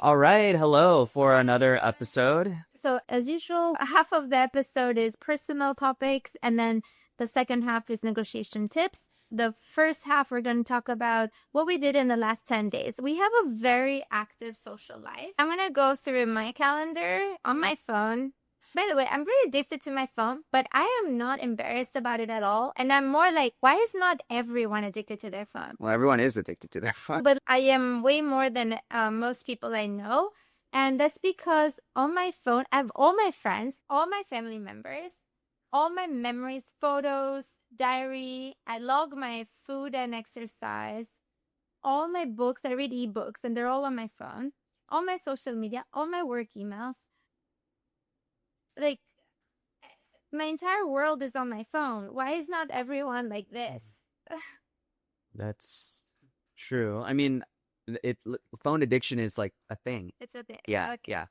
All right, hello for another episode. So, as usual, half of the episode is personal topics, and then the second half is negotiation tips. The first half, we're going to talk about what we did in the last 10 days. We have a very active social life. I'm going to go through my calendar on my phone. By the way, I'm very addicted to my phone, but I am not embarrassed about it at all. And I'm more like, why is not everyone addicted to their phone? Well, everyone is addicted to their phone. But I am way more than most people I know. And that's because on my phone, I have all my friends, all my family members, all my memories, photos, diary. I log my food and exercise, all my books. I read ebooks and they're all on my phone, all my social media, all my work emails. Like, my entire world is on my phone. Why is not everyone like this? That's true. I mean, it phone addiction is like a thing. It's a thing. Yeah, Okay. yeah.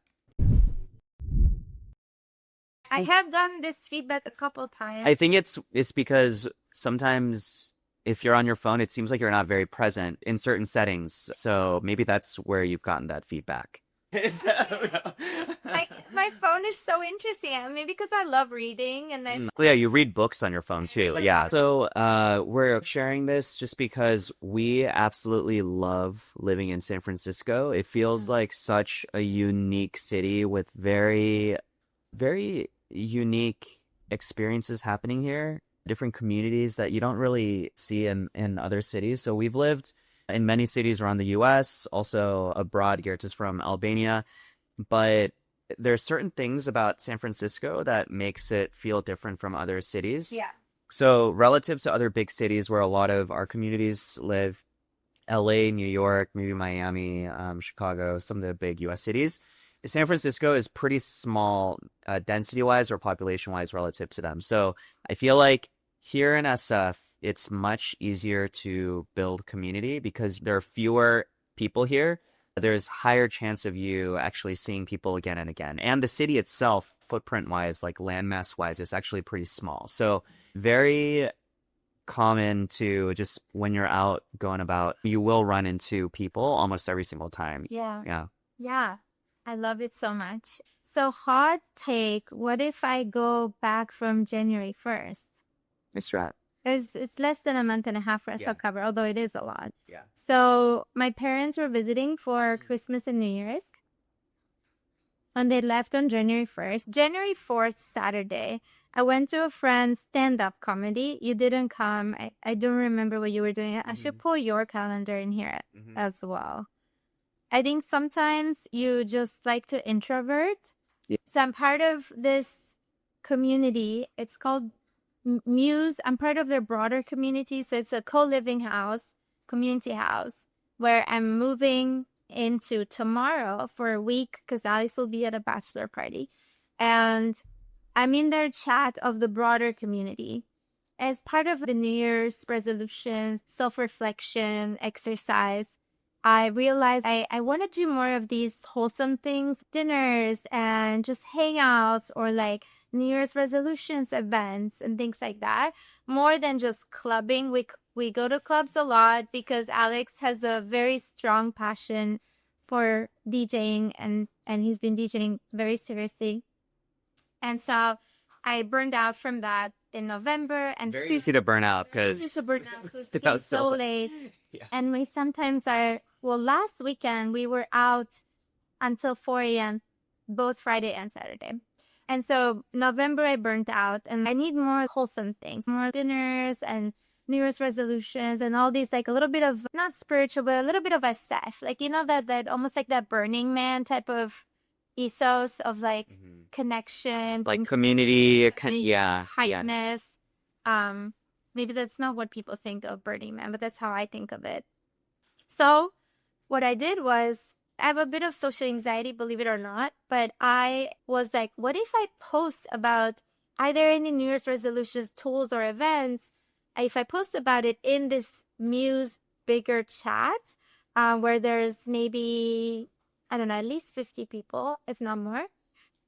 I have done this feedback a couple times. I think it's because sometimes if you're on your phone, it seems like you're not very present in certain settings. So maybe that's where you've gotten that feedback. Like, my phone is so interesting. I mean, because I love reading and I Yeah, you read books on your phone too. really Yeah. love. So, we're sharing this just because we absolutely love living in San Francisco. It feels like such a unique city with very, very unique experiences happening here, different communities that you don't really see in other cities. So we've lived in many cities around the US, also abroad. Geert from Albania, but there's certain things about San Francisco that makes it feel different from other cities. Yeah. So relative to other big cities where a lot of our communities live, LA, New York, maybe Miami, Chicago, some of the big US cities, San Francisco is pretty small, density-wise or population-wise relative to them. So I feel like here in SF, it's much easier to build community because there are fewer people here. There's higher chance of you actually seeing people again and again. And the city itself, footprint-wise, like landmass-wise, is actually pretty small. So very common to just when you're out going about, you will run into people almost every single time. Yeah. Yeah. Yeah. I love it so much. So, hot take, what if I go back from January 1st? Nice right. Because it's less than a month and a half for us to Yeah. cover, although it is a lot. Yeah. So, my parents were visiting for Christmas and New Year's, and they left on January 1st. January 4th, Saturday, I went to a friend's stand-up comedy. You didn't come. I don't remember what you were doing. I should pull your calendar in here as well. I think sometimes you just like to introvert. Yeah. So I'm part of this community. It's called Muse. I'm part of their broader community. So it's a co-living house, community house, where I'm moving into tomorrow for a week because Alex will be at a bachelor party. And I'm in their chat of the broader community. As part of the New Year's resolutions, self-reflection, exercise, I realized I want to do more of these wholesome things, dinners and just hangouts or like New Year's resolutions events and things like that, more than just clubbing. We go to clubs a lot because Alex has a very strong passion for DJing and he's been DJing very seriously. And so I burned out from that in November and Very easy to burn out because easy to burn out. So Stay it's out so so late. Yeah. And we sometimes are, well, last weekend we were out until 4 a.m., both Friday and Saturday. And so November I burnt out and I need more wholesome things, more dinners and New Year's resolutions and all these, like a little bit of, not spiritual, but a little bit of a self. Like, you know, that almost like that Burning Man type of ethos of like connection, Like community, yeah, kindness. Maybe that's not what people think of Burning Man, but that's how I think of it. So what I did was, I have a bit of social anxiety, believe it or not, but I was like, what if I post about either any New Year's resolutions, tools, or events? If I post about it in this Muse bigger chat, where there's maybe, I don't know, at least 50 people, if not more,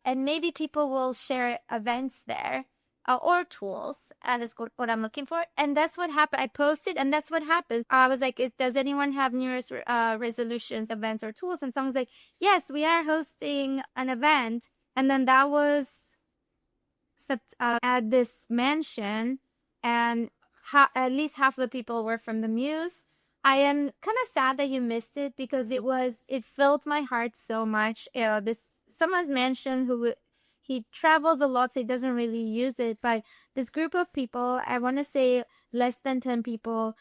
and maybe people will share events there. or tools. That's what I'm looking for. And that's what happened. I posted, and that's what happened. I was like, does anyone have New Year's resolutions, events, or tools? And someone's like, yes, we are hosting an event. And then that was at this mansion, and at least half the people were from the Muse. I am kind of sad that you missed it because it filled my heart so much. This someone's mentioned he travels a lot, so he doesn't really use it. But this group of people, I want to say less than 10 people,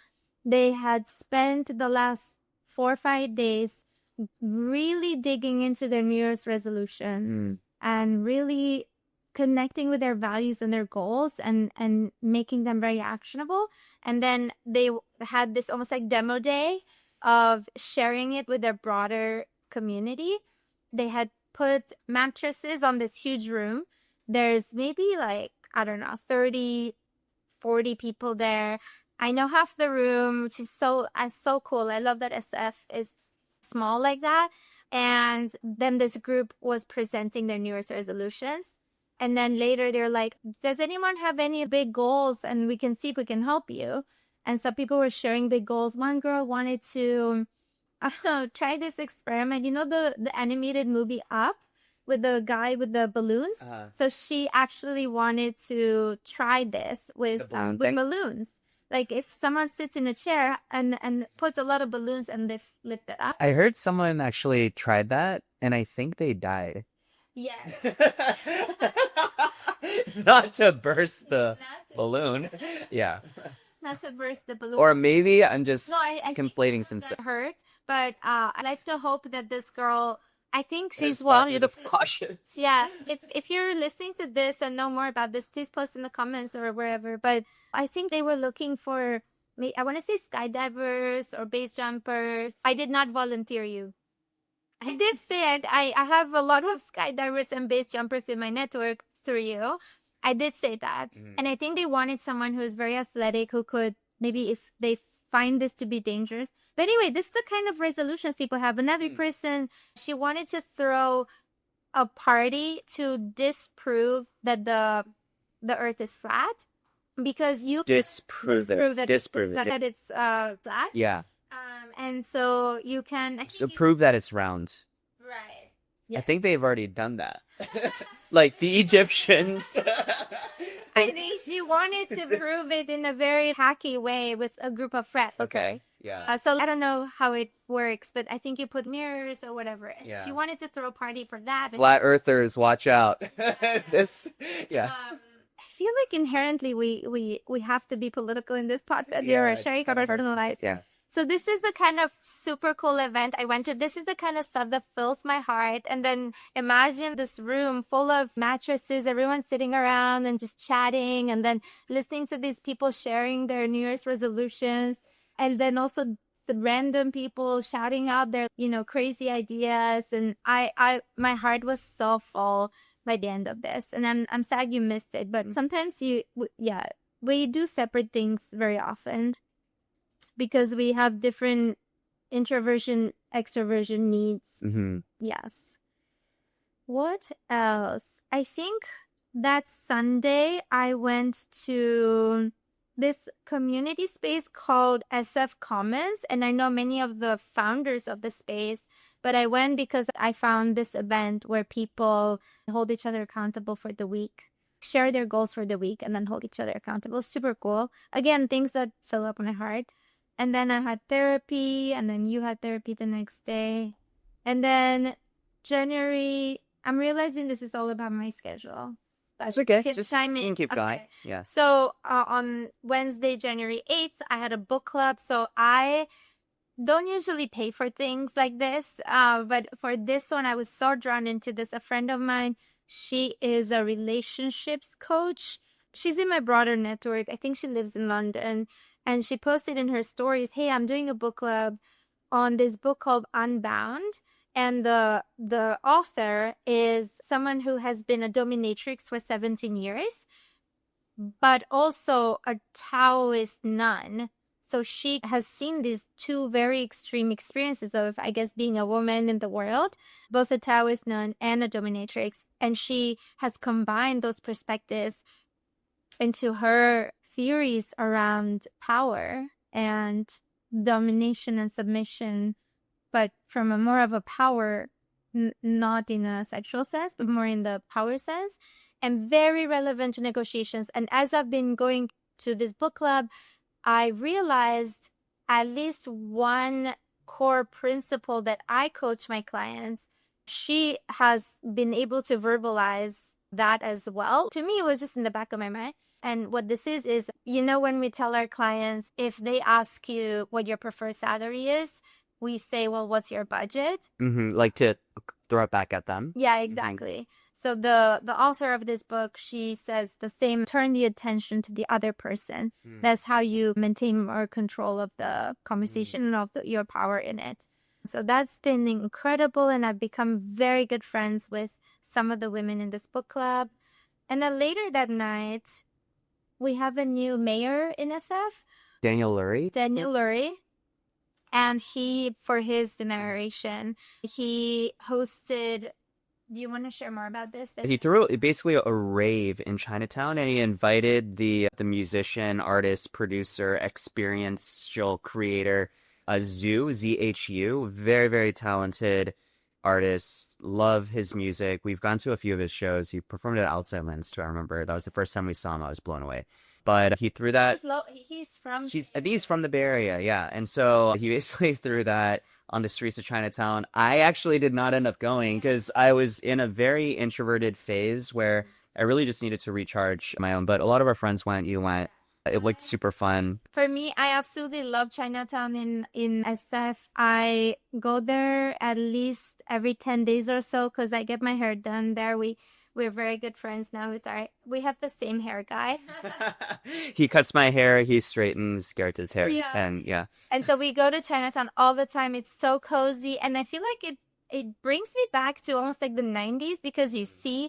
they had spent the last 4 or 5 days really digging into their New Year's resolutions and really connecting with their values and their goals and making them very actionable. And then they had this almost like demo day of sharing it with their broader community. They had put mattresses on this huge room. There's maybe like, I don't know, 30, 40 people there. I know half the room, which is so cool. I love that SF is small like that. And then this group was presenting their New Year's resolutions. And then later they're like, does anyone have any big goals? And we can see if we can help you. And so people were sharing big goals. One girl wanted to try this experiment. You know the animated movie Up with the guy with the balloons? So she actually wanted to try this with balloons. Like if someone sits in a chair and puts a lot of balloons and they lift it up. I heard someone actually tried that, and I think they died. Yes. Not to burst the balloon. Yeah. Not to burst the balloon. Or maybe I'm just I conflating some stuff. Hurt, but I like to hope that this girl, I think she's You're the cautious. Yeah. If you're listening to this and know more about this, please post in the comments or wherever. But I think they were looking for, I want to say skydivers or base jumpers. I did not volunteer you. I did say it. I have a lot of skydivers and base jumpers in my network through you. I did say that. And I think they wanted someone who is very athletic, who could maybe, if they find this to be dangerous. But anyway, this is the kind of resolutions people have. Another person, she wanted to throw a party to disprove that the earth is flat. Because you disprove that it's flat. Yeah. And so you can prove that it's round. Right. Yes. I think they've already done that. Like the Egyptians. I think she wanted to prove it in a very hacky way with a group of friends. Okay. Yeah. So I don't know how it works, but I think you put mirrors or whatever. Yeah. She wanted to throw a party for that. Flat earthers, watch out. Yeah. I feel like inherently we have to be political in this podcast. You're sharing our personal lives. Yeah. So this is the kind of super cool event I went to. This is the kind of stuff that fills my heart. And then imagine this room full of mattresses, everyone sitting around and just chatting, and then listening to these people sharing their New Year's resolutions. And then also the random people shouting out their, crazy ideas. And my heart was so full by the end of this. And I'm sad you missed it. But sometimes we do separate things very often, because we have different introversion, extroversion needs. Yes. What else? I think that Sunday I went to this community space called SF Commons. And I know many of the founders of the space, but I went because I found this event where people hold each other accountable for the week, share their goals for the week, and then hold each other accountable. Super cool. Again, things that fill up my heart. And then I had therapy, and then you had therapy the next day. And then January, I'm realizing this is all about my schedule. That's okay. Just keep going. Yeah. So on Wednesday, January 8th, I had a book club. So I don't usually pay for things like this. But for this one, I was so drawn into this. A friend of mine, she is a relationships coach. She's in my broader network. I think she lives in London. And she posted in her stories, hey, I'm doing a book club on this book called Unbound. And the author is someone who has been a dominatrix for 17 years, but also a Taoist nun. So she has seen these two very extreme experiences of, I guess, being a woman in the world, both a Taoist nun and a dominatrix. And she has combined those perspectives into her theories around power and domination and submission, but from a more of a power, not in a sexual sense, but more in the power sense, and very relevant to negotiations. And as I've been going to this book club, I realized at least one core principle that I coach my clients. She has been able to verbalize that as well. To me, it was just in the back of my mind. And what this is, when we tell our clients, if they ask you what your preferred salary is, we say, well, what's your budget? Like to throw it back at them. Yeah, exactly. So the author of this book, she says the same, turn the attention to the other person. That's how you maintain more control of the conversation and of your power in it. So that's been incredible. And I've become very good friends with some of the women in this book club. And then later that night, we have a new mayor in SF. Daniel Lurie. And he, for his narration, he hosted. Do you want to share more about this? He threw basically a rave in Chinatown, and he invited the musician, artist, producer, experiential creator, Zhu, very, very talented artist. Love his music. We've gone to a few of his shows. He performed at Outside Lands too, I remember. That was the first time we saw him. I was blown away. But he threw that. He's from. I think he's from the Bay Area, yeah. And so he basically threw that on the streets of Chinatown. I actually did not end up going because I was in a very introverted phase where I really just needed to recharge my own. But a lot of our friends went. You went. It looked super fun. For me, I absolutely love Chinatown in SF. I go there at least every 10 days or so because I get my hair done there. We're very good friends now. We have the same hair guy. He cuts my hair. He straightens Gerta's hair. Yeah. And yeah. And so we go to Chinatown all the time. It's so cozy. And I feel like it brings me back to almost like the 90s because you see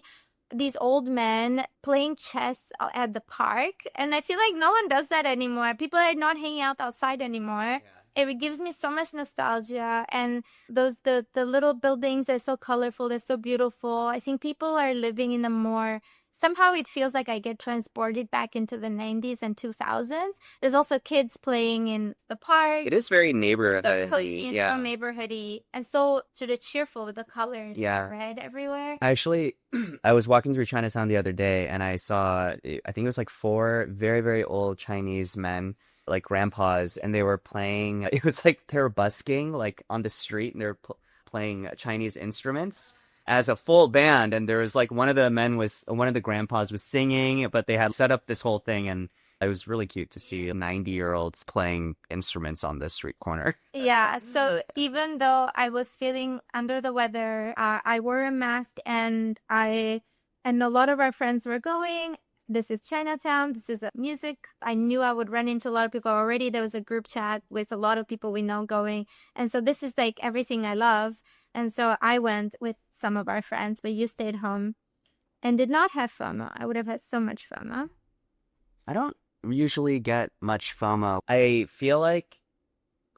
these old men playing chess at the park. And I feel like no one does that anymore. People are not hanging out outside anymore. Yeah. It gives me so much nostalgia, and the little buildings are so colorful, they're so beautiful. I think people are living in a more, somehow it feels like I get transported back into the 90s and 2000s. There's also kids playing in the park. It is very neighborhoody. Yeah. Neighborhoody. And so sort of cheerful with the colors. Yeah. Red everywhere. Actually, I was walking through Chinatown the other day and I saw, I think it was like 4 very, very old Chinese men, like grandpas, and they were playing, it was like they were busking like on the street, and they were playing Chinese instruments as a full band. And there was like one of the grandpas was singing, but they had set up this whole thing, and it was really cute to see 90-year-olds playing instruments on the street corner. Yeah, so even though I was feeling under the weather, I wore a mask, and a lot of our friends were going. This is Chinatown. This is music. I knew I would run into a lot of people already. There was a group chat with a lot of people we know going. And so this is like everything I love. And so I went with some of our friends, but you stayed home and did not have FOMO. I would have had so much FOMO. I don't usually get much FOMO. I feel like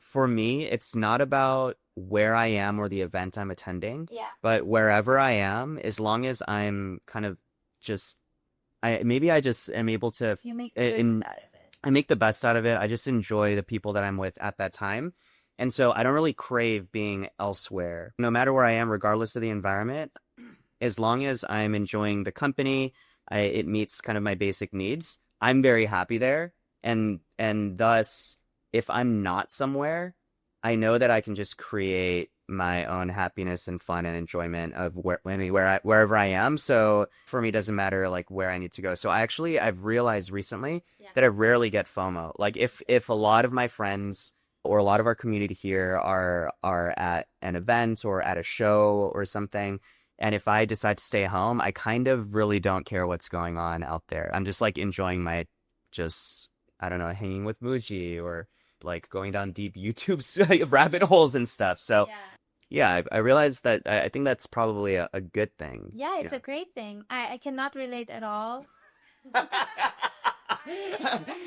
for me, it's not about where I am or the event I'm attending. Yeah. But wherever I am, as long as I'm kind of just, I just am able to. You make the best out of it. I make the best out of it. I just enjoy the people that I'm with at that time. And so I don't really crave being elsewhere. No matter where I am, regardless of the environment, as long as I'm enjoying the company, it meets kind of my basic needs, I'm very happy there. And thus, if I'm not somewhere, I know that I can just create my own happiness and fun and enjoyment of wherever I am. So for me, it doesn't matter like where I need to go. So I've realized recently that I rarely get FOMO. Like if a lot of my friends or a lot of our community here are at an event or at a show or something, and if I decide to stay home, I kind of really don't care what's going on out there. I'm just like enjoying I don't know, hanging with Muji or like going down deep YouTube rabbit holes and stuff. So yeah, I realized that I think that's probably a good thing. Yeah, it's a great thing. I cannot relate at all.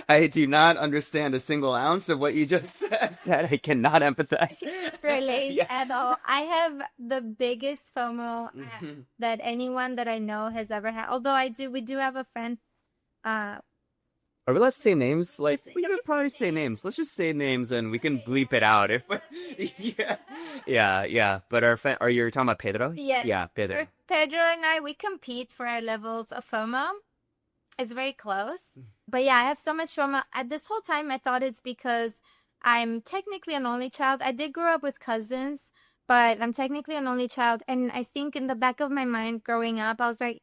I do not understand a single ounce of what you just said. I cannot empathize. Relate at all. I have the biggest FOMO that anyone that I know has ever had. Although we do have a friend Or let's say names. Like we could probably say names. Let's just say names and we can bleep it out. If yeah, yeah. But our friend, are you talking about Pedro? Yes. Yeah, Pedro. Pedro and I, we compete for our levels of FOMO. It's very close. But yeah, I have so much FOMO. At this whole time, I thought it's because I'm technically an only child. I did grow up with cousins, but I'm technically an only child. And I think in the back of my mind growing up, I was like,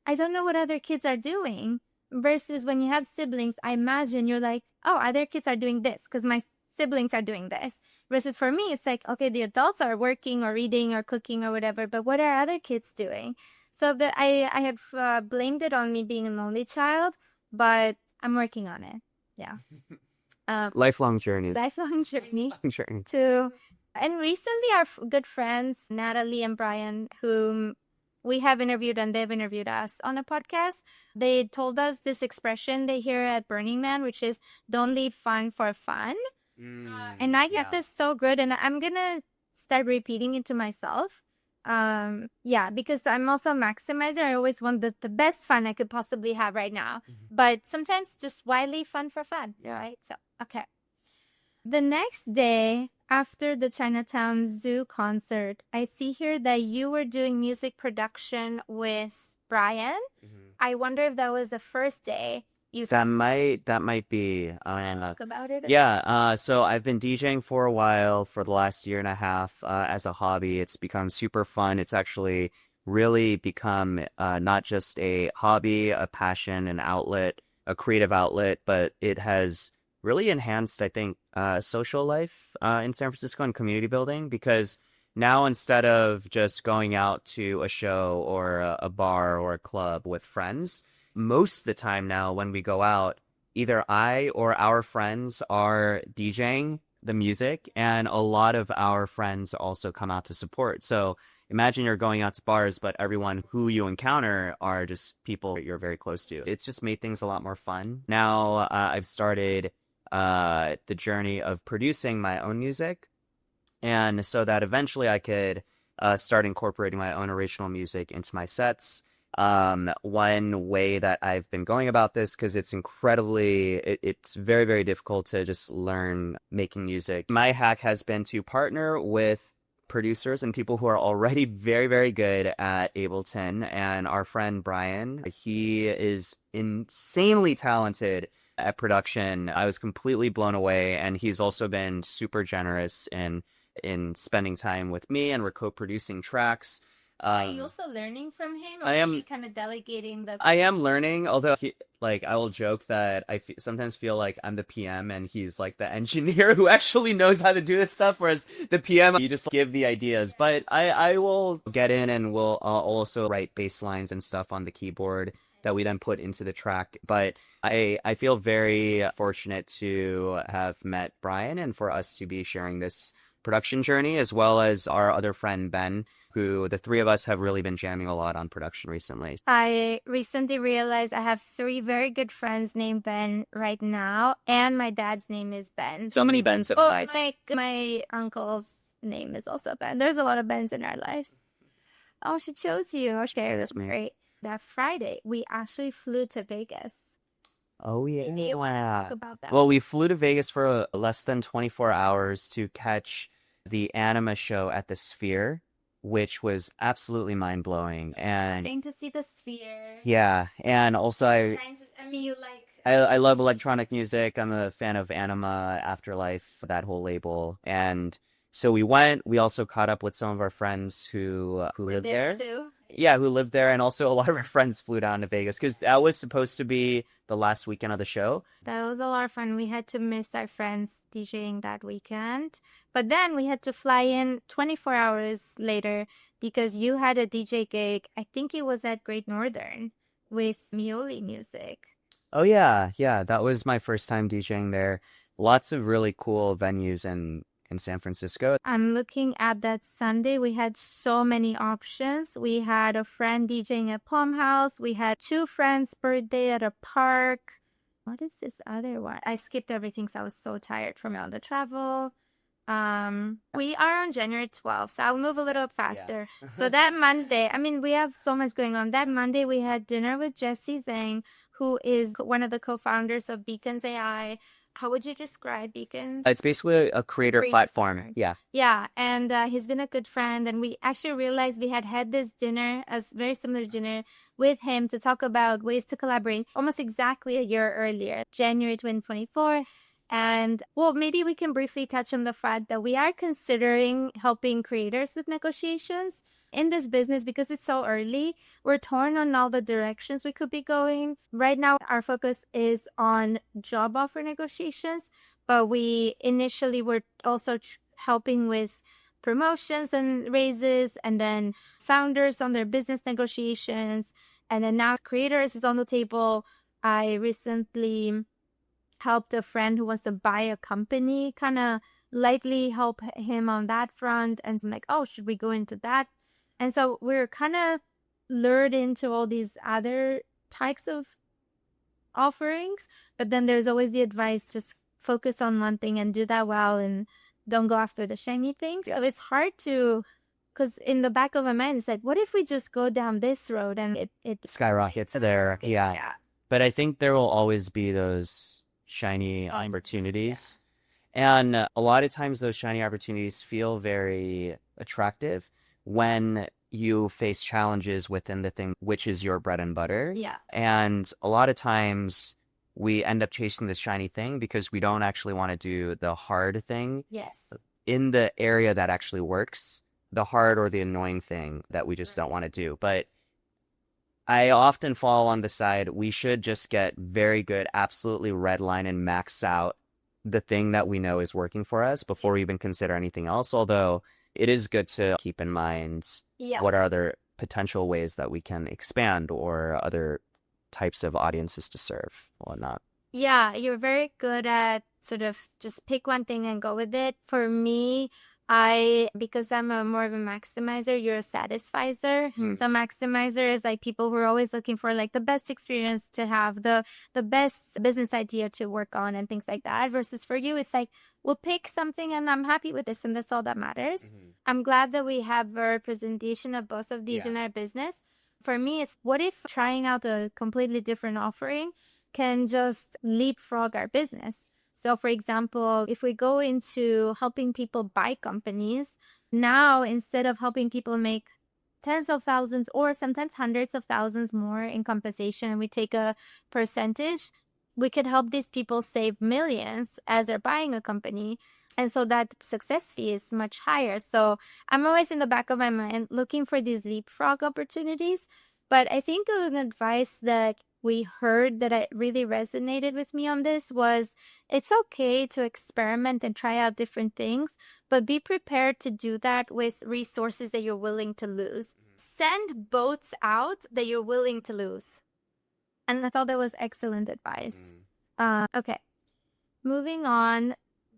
I don't know what other kids are doing. Versus when you have siblings, I imagine you're like, oh, other kids are doing this because my siblings are doing this. Versus for me, it's like, okay, the adults are working or reading or cooking or whatever, but what are other kids doing? So that I have blamed it on me being an only child, but I'm working on it. Yeah. Lifelong journey. Lifelong journey Journey. to, and recently our good friends, Natalie and Brian, whom we have interviewed and they've interviewed us on a podcast, they told us this expression they hear at Burning Man, which is don't leave fun for fun. And I get this so good, and I'm gonna start repeating it to myself. Yeah, because I'm also a maximizer. I always want the best fun I could possibly have right now. But sometimes just why leave fun for fun, right? So, okay. The next day after the Chinatown Zoo concert, I see here that you were doing music production with Brian. I wonder if that was the first day you That might be. talk about it. Yeah. So I've been DJing for a while, for the last year and a half, as a hobby. It's become super fun. It's actually really become not just a hobby, a passion, an outlet, a creative outlet, but it has really enhanced, I think, social life in San Francisco and community building, because now instead of just going out to a show or a bar or a club with friends, most of the time now when we go out, either I or our friends are DJing the music, and a lot of our friends also come out to support. So imagine you're going out to bars, but everyone who you encounter are just people you're very close to. It's just made things a lot more fun. Now I've started the journey of producing my own music, and so that eventually I could start incorporating my own original music into my sets. One way that I've been going about this, because it's it's very, very difficult to just learn making music. My hack has been to partner with producers and people who are already very, very good at Ableton. And our friend Brian, he is insanely talented at production. I was completely blown away, and he's also been super generous in spending time with me, and we're co-producing tracks. Are you also learning from him, or I am are you kind of delegating the? I am learning, although I will joke that sometimes feel like I'm the PM and he's like the engineer who actually knows how to do this stuff, whereas the PM, you just give the ideas. But I will get in and will also write bass lines and stuff on the keyboard that we then put into the track. But I feel very fortunate to have met Brian and for us to be sharing this production journey, as well as our other friend Ben, who the three of us have really been jamming a lot on production recently. I recently realized I have 3 very good friends named Ben right now, and my dad's name is Ben. So many Bens in Oh, life. my uncle's name is also Ben. There's a lot of Bens in our lives. Oh, she chose you. Okay, that's great. That Friday, we actually flew to Vegas. Oh, yeah. Do you want to talk about that? Well, we flew to Vegas for less than 24 hours to catch the anima show at the Sphere, which was absolutely mind-blowing. And getting to see the Sphere. yeah, and also I mean, you like... I love electronic music. I'm a fan of Anima, Afterlife, that whole label. And so we went. We also caught up with some of our friends who lived there. Too. Yeah, who lived there, and also a lot of our friends flew down to Vegas because that was supposed to be the last weekend of the show. That was a lot of fun. We had to miss our friends DJing that weekend, but then we had to fly in 24 hours later because you had a DJ gig. I think it was at Great Northern with Mioli Music. Oh yeah, that was my first time DJing there. Lots of really cool venues in San Francisco. I'm looking at that Sunday. We had so many options. We had a friend DJing at Palm House. We had 2 friends' birthday at a park. What is this other one? I skipped everything, so I was so tired from all the travel. We are on January 12th, so I'll move a little faster. Yeah. So that Monday, I mean, we have so much going on. That Monday, we had dinner with Jessie Zhang, who is one of the co-founders of Beacons AI. How would you describe Beacons? It's basically a creator platform. Yeah. Yeah, and he's been a good friend, and we actually realized we had this dinner, a very similar dinner with him to talk about ways to collaborate almost exactly a year earlier, January 2024. And well, maybe we can briefly touch on the fact that we are considering helping creators with negotiations in this business because it's so early. We're torn on all the directions we could be going. Right now, our focus is on job offer negotiations, but we initially were also helping with promotions and raises, and then founders on their business negotiations, and then now creators is on the table. I recently helped a friend who wants to buy a company, kind of lightly help him on that front, and I'm like, oh, should we go into that? And so we're kind of lured into all these other types of offerings, but then there's always the advice, just focus on one thing and do that well and don't go after the shiny things. So it's hard to, because in the back of my mind, it's like, what if we just go down this road and it skyrockets there. Yeah. But I think there will always be those shiny opportunities. And a lot of times those shiny opportunities feel very attractive when you face challenges within the thing, which is your bread and butter. Yeah. And a lot of times we end up chasing this shiny thing because we don't actually want to do the hard thing. Yes. In the area that actually works, the hard or the annoying thing that we just don't want to do. But I often fall on the side, we should just get very good, absolutely red line and max out the thing that we know is working for us before we even consider anything else. Although it is good to keep in mind what are other potential ways that we can expand or other types of audiences to serve, whatnot. Yeah, you're very good at sort of just pick one thing and go with it. For me, because I'm more of a maximizer, you're a satisfizer. So maximizer is like people who are always looking for like the best experience to have, the best business idea to work on and things like that. Versus for you, it's like, we'll pick something and I'm happy with this and that's all that matters. I'm glad that we have a representation of both of these in our business. For me, it's what if trying out a completely different offering can just leapfrog our business? So, for example, if we go into helping people buy companies, now instead of helping people make tens of thousands or sometimes hundreds of thousands more in compensation, and we take a percentage, we could help these people save millions as they're buying a company. And so that success fee is much higher. So I'm always in the back of my mind looking for these leapfrog opportunities. But I think an advice that we heard that really resonated with me on this was, it's okay to experiment and try out different things, but be prepared to do that with resources that you're willing to lose. Send boats out that you're willing to lose. And I thought that was excellent advice. Okay, moving on.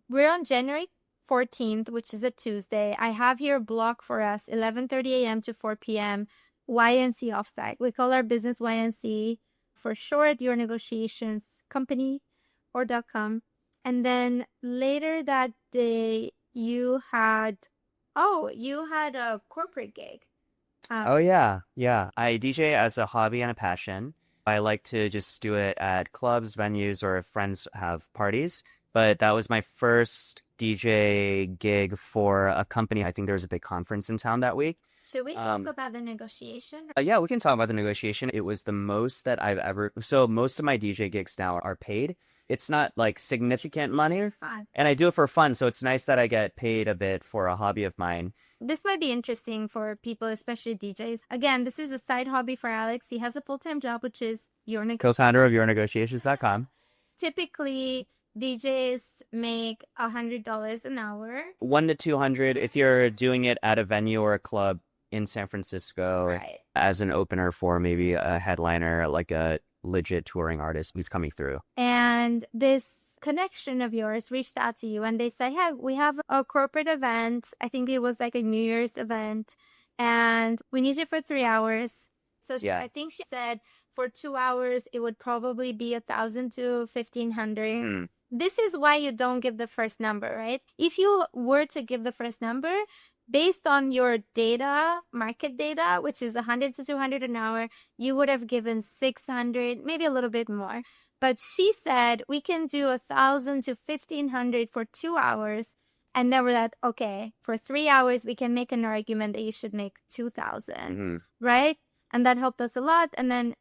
We're on January 14th, which is a Tuesday. I have here a block for us, 11:30 a.m. to 4 p.m., YNC offsite. We call our business YNC for short, Your Negotiations Company or .com. And then later that day, you had a corporate gig. Yeah. I DJ as a hobby and a passion. I like to just do it at clubs, venues, or if friends have parties. But that was my first DJ gig for a company. I think there was a big conference in town that week. Should we talk about the negotiation? Yeah, we can talk about the negotiation. It was the most that I've ever... So most of my DJ gigs now are paid. It's not like significant money. And I do it for fun. So it's nice that I get paid a bit for a hobby of mine. This might be interesting for people, especially DJs. Again, this is a side hobby for Alex. He has a full-time job, which is co-founder of yournegotiations.com. Typically, DJs make $100 an hour. $100 to $200 if you're doing it at a venue or a club in San Francisco as an opener for maybe a headliner, like a legit touring artist who's coming through. And this connection of yours reached out to you and they said, hey, we have a corporate event. I think it was like a New Year's event and we need you for 3 hours. So I think she said for 2 hours, it would probably be 1,000 to 1,500. This is why you don't give the first number, right? If you were to give the first number, based on your data, market data, which is 100 to 200 an hour, you would have given 600, maybe a little bit more. But she said we can do 1,000 to 1,500 for 2 hours. And then we're like, okay, for 3 hours, we can make an argument that you should make 2,000, right? And that helped us a lot. And then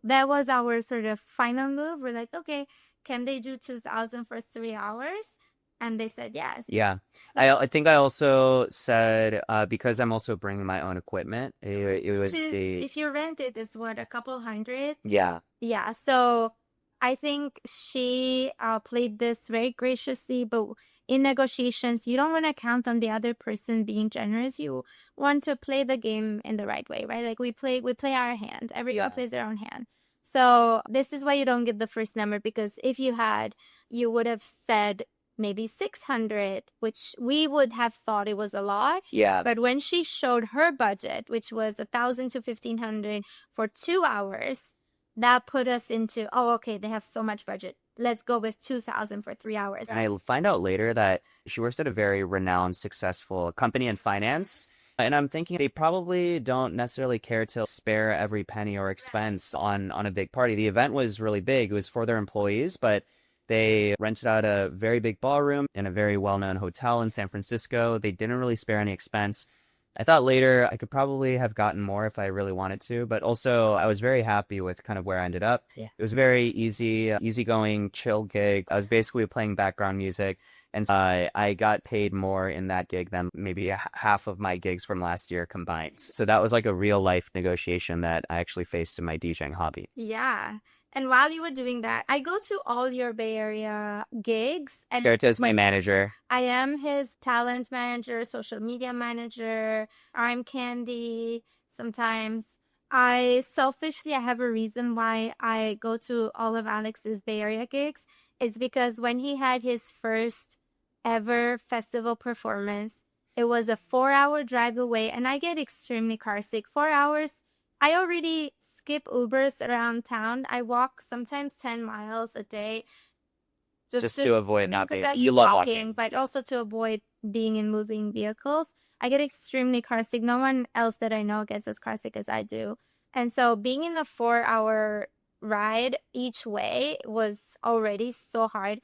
that was our sort of final move. We're like, okay, can they do 2,000 for 3 hours? And they said yes. Yeah. So, I think I also said because I'm also bringing my own equipment. It was if you rent it, it's what, a couple hundred? yeah. Yeah. So I think she played this very graciously, but in negotiations, you don't want to count on the other person being generous. You want to play the game in the right way, right? Like we play our hand. Everyone plays their own hand. So this is why you don't get the first number, because if you had, you would have said maybe 600, which we would have thought it was a lot. Yeah. But when she showed her budget, which was 1,000 to 1,500 for 2 hours, that put us into, oh, okay, they have so much budget. Let's go with 2,000 for 3 hours. And I find out later that she works at a very renowned, successful company in finance. And I'm thinking they probably don't necessarily care to spare every penny or expense on a big party. The event was really big. It was for their employees, but they rented out a very big ballroom in a very well-known hotel in San Francisco. They didn't really spare any expense. I thought later I could probably have gotten more if I really wanted to, but also I was very happy with kind of where I ended up. Yeah. It was a very easygoing, chill gig. I was basically playing background music, and I got paid more in that gig than maybe half of my gigs from last year combined. So that was like a real life negotiation that I actually faced in my DJing hobby. Yeah. And while you were doing that, I go to all your Bay Area gigs. And Gerta is my manager. I am his talent manager, social media manager. I'm Candy sometimes. I have a reason why I go to all of Alex's Bay Area gigs. It's because when he had his first ever festival performance, it was a 4-hour drive away, and I get extremely car sick. 4 hours, I already skip Ubers around town. I walk sometimes 10 miles a day. Just to avoid not being. You love walking, but also to avoid being in moving vehicles. I get extremely car sick. No one else that I know gets as car sick as I do. And so being in a 4-hour ride each way was already so hard.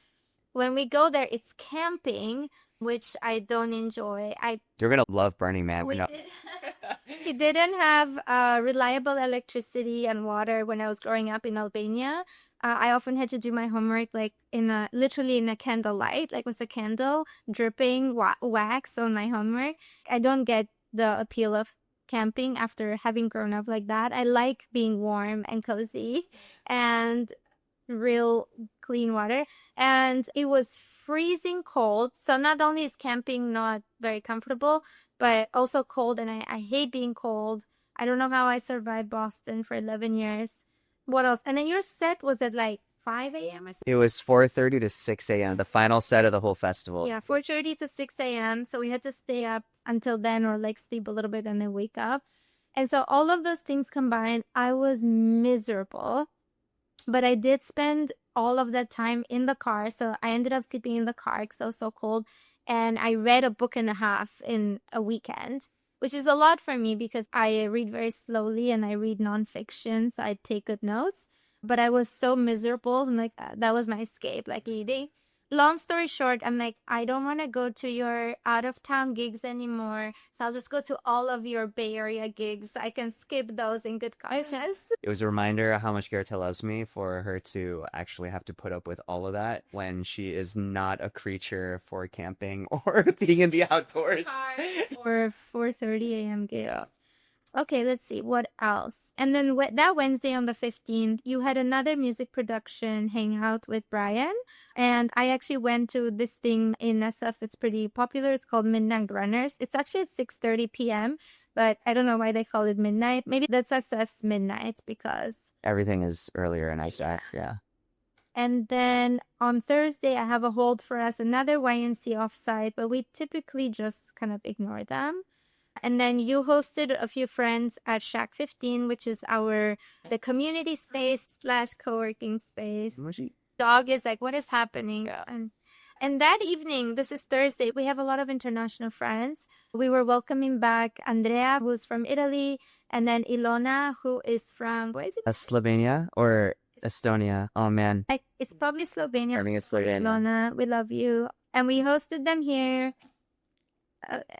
When we go there, it's camping, which I don't enjoy. You're gonna love Burning Man. We didn't have reliable electricity and water when I was growing up in Albania. I often had to do my homework like literally in a candlelight, like with a candle dripping wax on my homework. I don't get the appeal of camping after having grown up like that. I like being warm and cozy and real clean water. And it was freezing cold. So not only is camping not very comfortable, but also cold. And I hate being cold. I don't know how I survived Boston for 11 years. What else? And then your set was at like 5 a.m. or something? It was 4:30 to 6 a.m., the final set of the whole festival. Yeah, 4:30 to 6 a.m. So we had to stay up until then, or like sleep a little bit and then wake up. And so all of those things combined, I was miserable. But I did spend all of that time in the car. So I ended up sleeping in the car because it was so cold. And I read a book and a half in a weekend, which is a lot for me because I read very slowly and I read nonfiction. So I take good notes. But I was so miserable. And like, that was my escape, like eating. Long story short, I'm like, I don't want to go to your out-of-town gigs anymore. So I'll just go to all of your Bay Area gigs. I can skip those in good conscience. It was a reminder how much Gerta loves me for her to actually have to put up with all of that when she is not a creature for camping or being in the outdoors. For 4:30 a.m. gigs. Yeah. Okay, let's see. What else? And then that Wednesday on the 15th, you had another music production hangout with Brian. And I actually went to this thing in SF that's pretty popular. It's called Midnight Runners. It's actually at 6:30 p.m., but I don't know why they call it midnight. Maybe that's SF's midnight because everything is earlier in SF, yeah. And then on Thursday, I have a hold for us, another YNC offsite, but we typically just kind of ignore them. And then you hosted a few friends at Shack 15, which is the community space / co-working space. Dog is like, what is happening? Yeah. And that evening, this is Thursday, we have a lot of international friends. We were welcoming back Andrea, who's from Italy, and then Ilona, who is from, where is it? Slovenia or Estonia. Oh man. It's probably Slovenia. I think it's Slovenia. Ilona, we love you. And we hosted them here.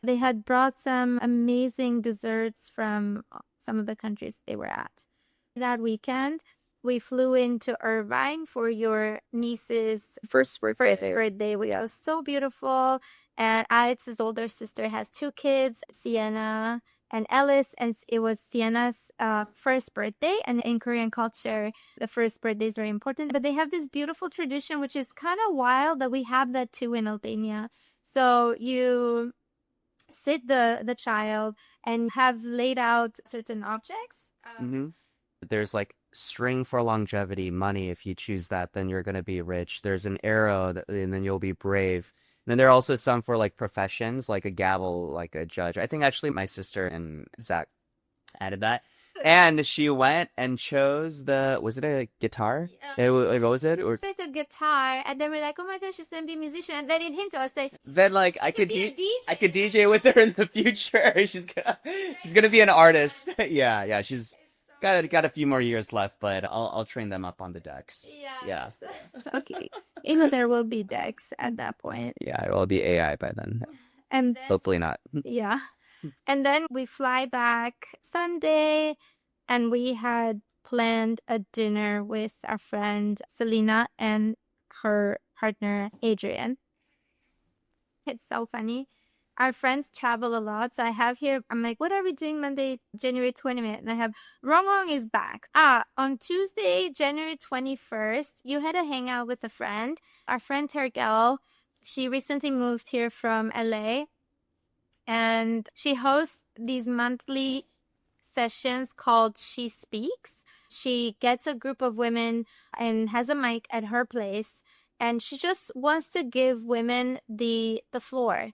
They had brought some amazing desserts from some of the countries they were at. That weekend, we flew into Irvine for your niece's first birthday. We are so beautiful. And Alex's older sister has 2 kids, Sienna and Ellis, and it was Sienna's first birthday. And in Korean culture, the first birthday is very important. But they have this beautiful tradition, which is kind of wild, that we have that too in Albania. So you sit the child and have laid out certain objects. There's like string for longevity, money. If you choose that, then you're going to be rich. There's an arrow, and then you'll be brave. And then there are also some for like professions, like a gavel, like a judge. I think actually my sister and Zach added that. And she went and chose was it a guitar? What was it? Or it's like a guitar, and then we're like, oh my gosh, she's gonna be a musician. And then it hinted us like, then like I could be a DJ. I could DJ with her in the future. She's gonna be an artist. Yeah. She's got a few more years left, but I'll train them up on the decks. Yeah. Okay. Even there will be decks at that point. Yeah, it will be AI by then. And then, hopefully not. Yeah. And then we fly back Sunday, and we had planned a dinner with our friend Selena and her partner Adrian. It's so funny. Our friends travel a lot. So I have here, I'm like, what are we doing Monday, January 20th? And I have, Rong is back. On Tuesday, January 21st, you had a hangout with a friend. Our friend Tergel, she recently moved here from LA. And she hosts these monthly sessions called She Speaks. She gets a group of women and has a mic at her place. And she just wants to give women the floor,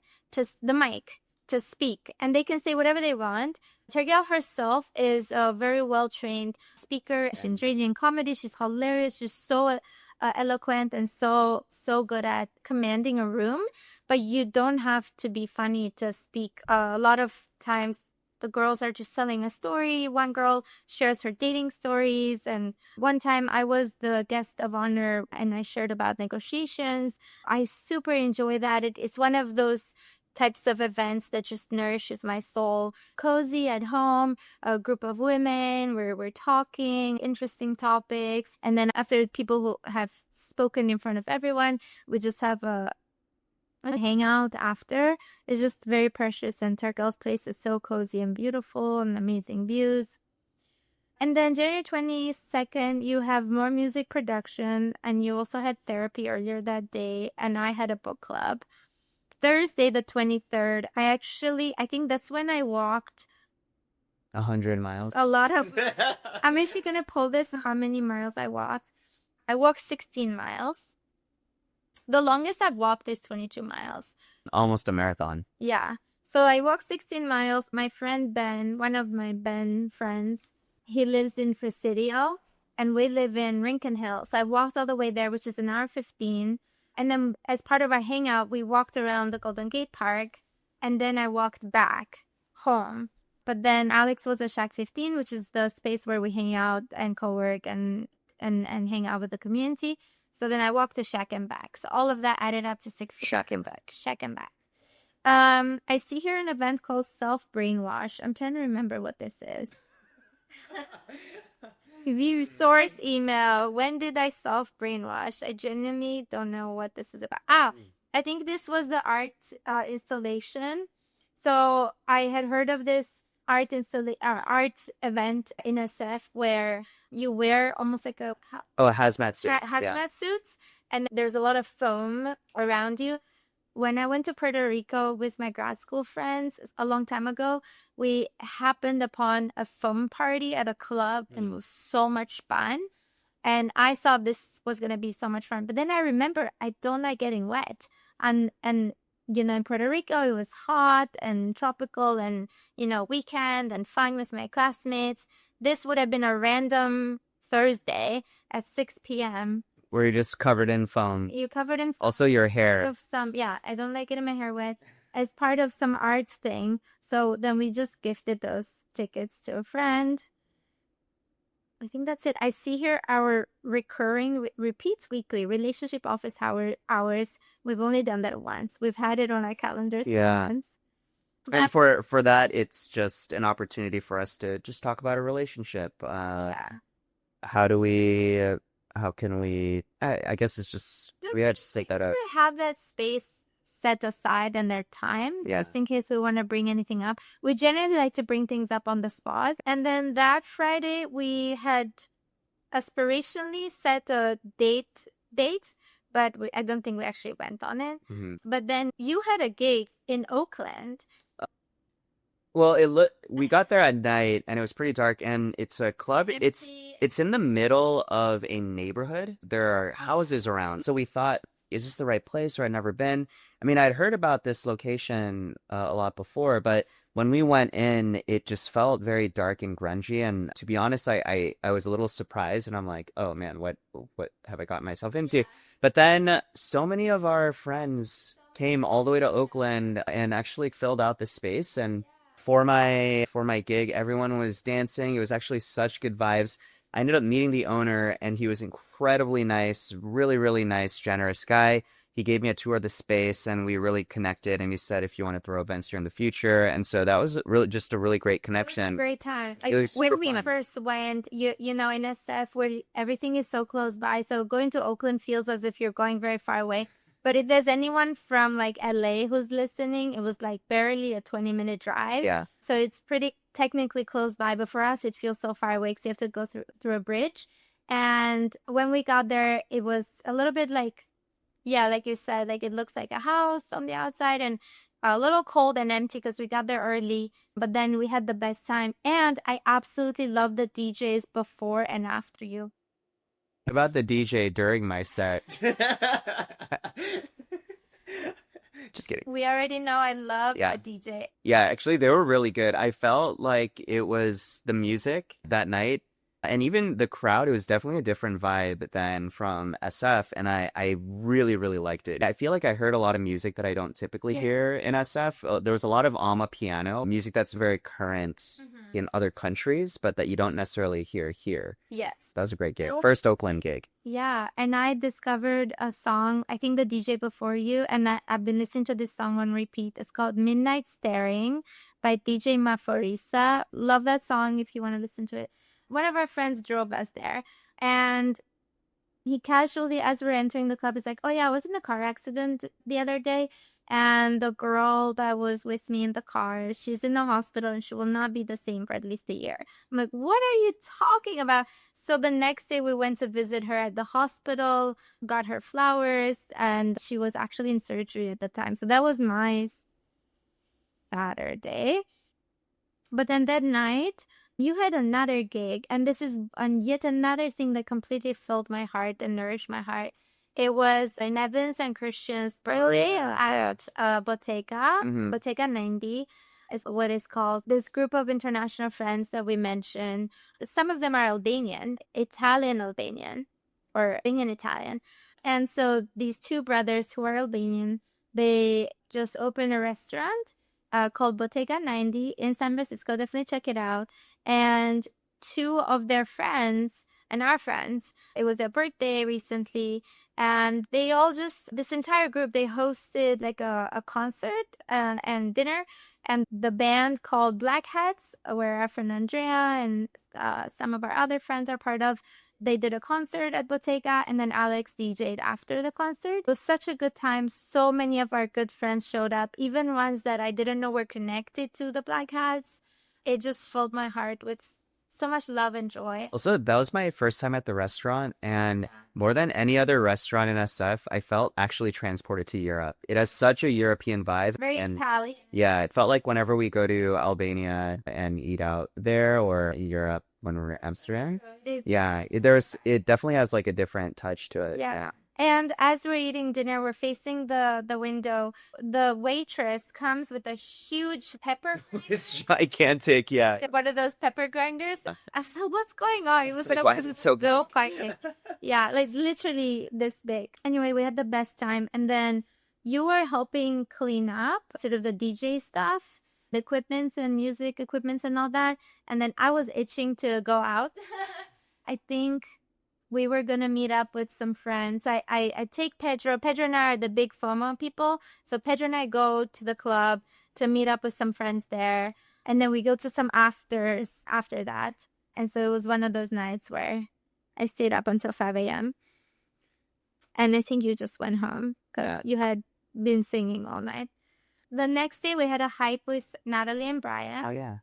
the mic, to speak. And they can say whatever they want. Tergel herself is a very well-trained speaker. She's trained in comedy. She's hilarious. She's so eloquent and so good at commanding a room. But you don't have to be funny to speak. A lot of times, the girls are just telling a story. One girl shares her dating stories. And one time I was the guest of honor and I shared about negotiations. I super enjoy that. It's one of those types of events that just nourishes my soul. Cozy at home, a group of women where we're talking, interesting topics. And then after people who have spoken in front of everyone, we just have a hangout after. Is just very precious, and Tergel's place is so cozy and beautiful and amazing views. And then January 22nd, you have more music production, and you also had therapy earlier that day, and I had a book club. Thursday, the 23rd, I think that's when I walked 100 miles. a lot of, I'm actually going to pull this, how many miles I walked. I walked 16 miles. The longest I've walked is 22 miles. Almost a marathon. Yeah. So I walked 16 miles. My friend Ben, one of my Ben friends, he lives in Presidio, and we live in Rincon Hill. So I walked all the way there, which is an hour 15. And then as part of our hangout, we walked around the Golden Gate Park, and then I walked back home. But then Alex was at Shack 15, which is the space where we hang out and co-work and hang out with the community. So then I walked to Shack and back. So all of that added up to 6 Shack and back. Shack and back. I see here an event called Self-Brainwash. I'm trying to remember what this is. View source email. When did I self-brainwash? I genuinely don't know what this is about. I think this was the art installation. So I had heard of this art event in SF where you wear almost like a hazmat suit. Hazmat suits, and there's a lot of foam around you. When I went to Puerto Rico with my grad school friends a long time ago, we happened upon a foam party at a club, and it was so much fun. And I thought this was going to be so much fun. But then I remember I don't like getting wet. And you know, in Puerto Rico, it was hot and tropical and, you know, weekend and fun with my classmates. This would have been a random Thursday at 6 p.m. Where you're just covered in foam. You're covered in foam. Also your hair. Of some, yeah, I don't like getting my hair wet. As part of some arts thing. So then we just gifted those tickets to a friend. I think that's it. I see here our recurring repeats weekly relationship office hours. We've only done that once. We've had it on our calendars once. And for that, it's just an opportunity for us to just talk about a relationship. How do we? How can we? I guess it's just we have to take that out. Have that space set aside and their time, just in case we want to bring anything up. We generally like to bring things up on the spot. And then that Friday, we had aspirationally set a date, but I don't think we actually went on it. But then you had a gig in Oakland. Well, we got there at night and it was pretty dark, and it's a club. It's in the middle of a neighborhood. There are houses around. So we thought, is this the right place, or I'd never been? I mean, I'd heard about this location a lot before, but when we went in, it just felt very dark and grungy. And to be honest, I was a little surprised, and I'm like, oh man, what have I gotten myself into? But then so many of our friends came all the way to Oakland and actually filled out the space. And for my gig, everyone was dancing. It was actually such good vibes. I ended up meeting the owner, and he was incredibly nice, really, really nice, generous guy. He gave me a tour of the space, and we really connected. And he said, if you want to throw events here in the future. And so that was really just a really great connection. It was a great time. Like when we first went, you know, in SF where everything is so close by. So going to Oakland feels as if you're going very far away. But if there's anyone from like LA who's listening, it was like barely a 20-minute drive. Yeah. So it's pretty technically close by. But for us, it feels so far away because you have to go through a bridge. And when we got there, it was a little bit like, yeah, like you said, like it looks like a house on the outside and a little cold and empty because we got there early. But then we had the best time. And I absolutely love the DJs before and after you. About the DJ during my set. Just kidding. We already know I love a DJ. Yeah, actually, they were really good. I felt like it was the music that night. And even the crowd, it was definitely a different vibe than from SF. And I really, really liked it. I feel like I heard a lot of music that I don't typically hear in SF. There was a lot of piano, music that's very current in other countries, but that you don't necessarily hear here. Yes. That was a great gig. First Oakland gig. Yeah. And I discovered a song, I think the DJ before you, and I've been listening to this song on repeat. It's called Midnight Staring by DJ Maforisa. Love that song if you want to listen to it. One of our friends drove us there, and he casually, as we're entering the club, is like, oh yeah, I was in a car accident the other day, and the girl that was with me in the car, she's in the hospital, and she will not be the same for at least a year. I'm like, what are you talking about? So the next day we went to visit her at the hospital, got her flowers, and she was actually in surgery at the time. So that was my Saturday. But then that night, you had another gig, and this is yet another thing that completely filled my heart and nourished my heart. It was in Evans and Christian's birthday at Bottega. Bottega 90 is what it's called. This group of international friends that we mentioned, some of them are Albanian, Italian, or Albanian Italian. And so these two brothers who are Albanian, they just opened a restaurant called Bottega 90 in San Francisco. Definitely check it out. And two of their friends and our friends, it was their birthday recently, and they all this entire group, they hosted like a concert and dinner, and the band called Black Hats, where our friend Andrea and some of our other friends are part of, they did a concert at Bottega, and then Alex DJ'd after the concert. It was such a good time. So many of our good friends showed up, even ones that I didn't know were connected to the Black Hats. It just filled my heart with so much love and joy. Also, that was my first time at the restaurant, and more than any other restaurant in SF, I felt actually transported to Europe. It has such a European vibe. Very Italian. Yeah, it felt like whenever we go to Albania and eat out there, or Europe when we're in Amsterdam. It definitely has like a different touch to it. Yeah. And as we're eating dinner, we're facing the window. The waitress comes with a huge pepper. It's gigantic, yeah. One of those pepper grinders. I said, "What's going on?" It was Like, why is it so big? quiet. Yeah, like literally this big. Anyway, we had the best time, and then you were helping clean up sort of the DJ stuff, the equipments and music equipments and all that. And then I was itching to go out. I think we were gonna meet up with some friends. I take Pedro. Pedro and I are the big FOMO people. So Pedro and I go to the club to meet up with some friends there. And then we go to some afters after that. And so it was one of those nights where I stayed up until 5 a.m. And I think you just went home because you had been singing all night. The next day we had a hike with Natalie and Brian. Oh, yeah.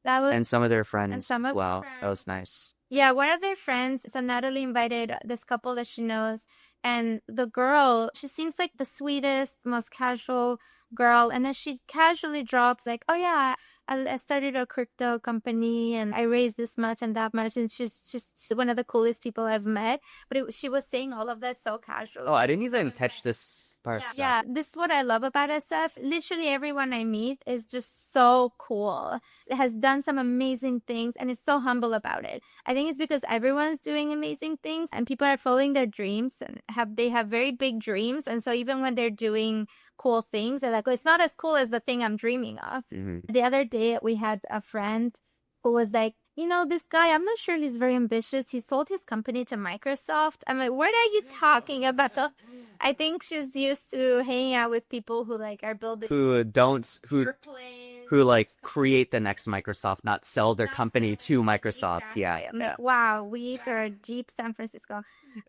That was And some of their friends. and some of Wow, their friends. that was nice. Yeah, one of their friends, so Natalie invited this couple that she knows, and the girl, she seems like the sweetest, most casual girl, and then she casually drops like, "Oh yeah, I started a crypto company and I raised this much and that much," and she's just one of the coolest people I've met. But she was saying all of that so casually. Oh, I didn't even catch this part. Yeah, this is what I love about SF. Literally everyone I meet is just so cool. It has done some amazing things and is so humble about it. I think it's because everyone's doing amazing things and people are following their dreams and they have very big dreams. And so even when they're doing cool things, they're like, "Oh, it's not as cool as the thing I'm dreaming of." Mm-hmm. The other day we had a friend who was like, "This guy, I'm not sure he's very ambitious. He sold his company to Microsoft." I'm like, "What are you talking about?" I think she's used to hanging out with people who like are building Who airplanes. like create the next Microsoft, not sell their company to Microsoft. Yeah. Wow, we are deep San Francisco.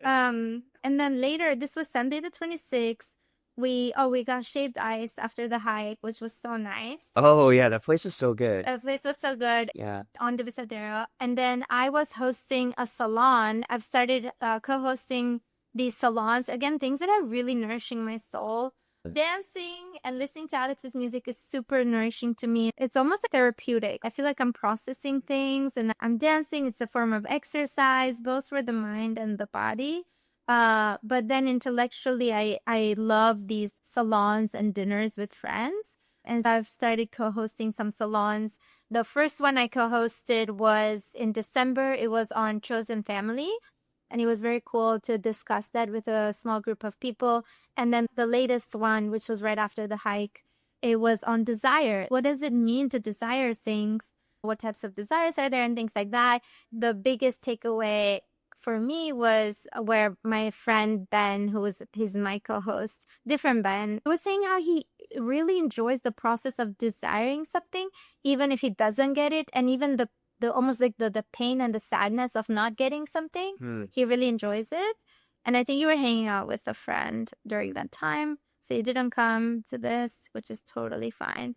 And then later, this was Sunday the 26th. We got shaved ice after the hike, which was so nice. Oh, yeah, that place is so good. The place was so good. Yeah. On the Visadero. And then I was hosting a salon. I've started co-hosting these salons. Again, things that are really nourishing my soul. Dancing and listening to Alex's music is super nourishing to me. It's almost like therapeutic. I feel like I'm processing things and I'm dancing. It's a form of exercise, both for the mind and the body. But then intellectually, I love these salons and dinners with friends. And I've started co-hosting some salons. The first one I co-hosted was in December. It was on chosen family. And it was very cool to discuss that with a small group of people. And then the latest one, which was right after the hike, it was on desire. What does it mean to desire things? What types of desires are there and things like that? The biggest takeaway for me was where my friend Ben, he's my co-host, different Ben, was saying how he really enjoys the process of desiring something, even if he doesn't get it, and even the almost like the pain and the sadness of not getting something. He really enjoys it. And I think you were hanging out with a friend during that time, so you didn't come to this, which is totally fine.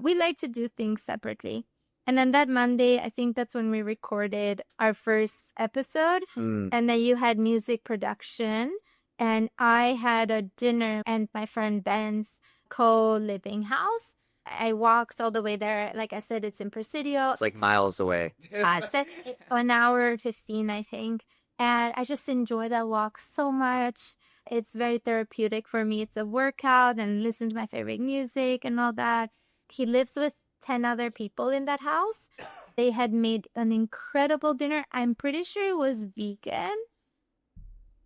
We like to do things separately. And then that Monday, I think that's when we recorded our first episode. And then you had music production, and I had a dinner and my friend Ben's co-living house. I walked all the way there. Like I said, it's in Presidio. It's like miles away. An hour 15, I think. And I just enjoy that walk so much. It's very therapeutic for me. It's a workout and listen to my favorite music and all that. He lives with 10 other people in that house. They had made an incredible dinner. I'm pretty sure it was vegan,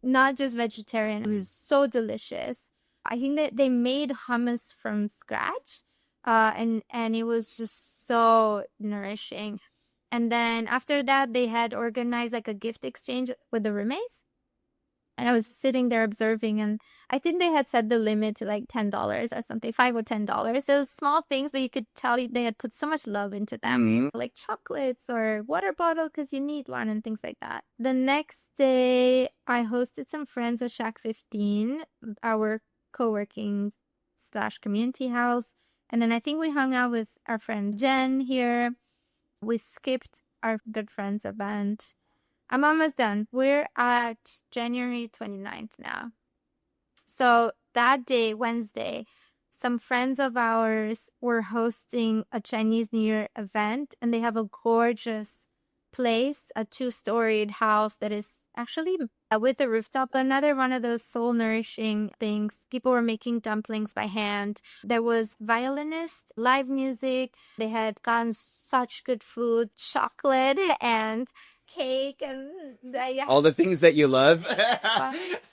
not just vegetarian. It was so delicious. I think that they made hummus from scratch. And it was just so nourishing. And then after that, they had organized like a gift exchange with the roommates. And I was sitting there observing, and I think they had set the limit to like $10 or something, $5 or $10. So it was small things, but you could tell they had put so much love into them, like chocolates or water bottle because you need one and things like that. The next day, I hosted some friends at Shack 15, our co-working / community house. And then I think we hung out with our friend Jen here. We skipped our good friend's event. I'm almost done. We're at January 29th now. So that day, Wednesday, some friends of ours were hosting a Chinese New Year event, and they have a gorgeous place, a 2-storied house that is actually with the rooftop, another one of those soul nourishing things. People were making dumplings by hand. There was violinist, live music. They had gotten such good food, chocolate and cake and All the things that you love.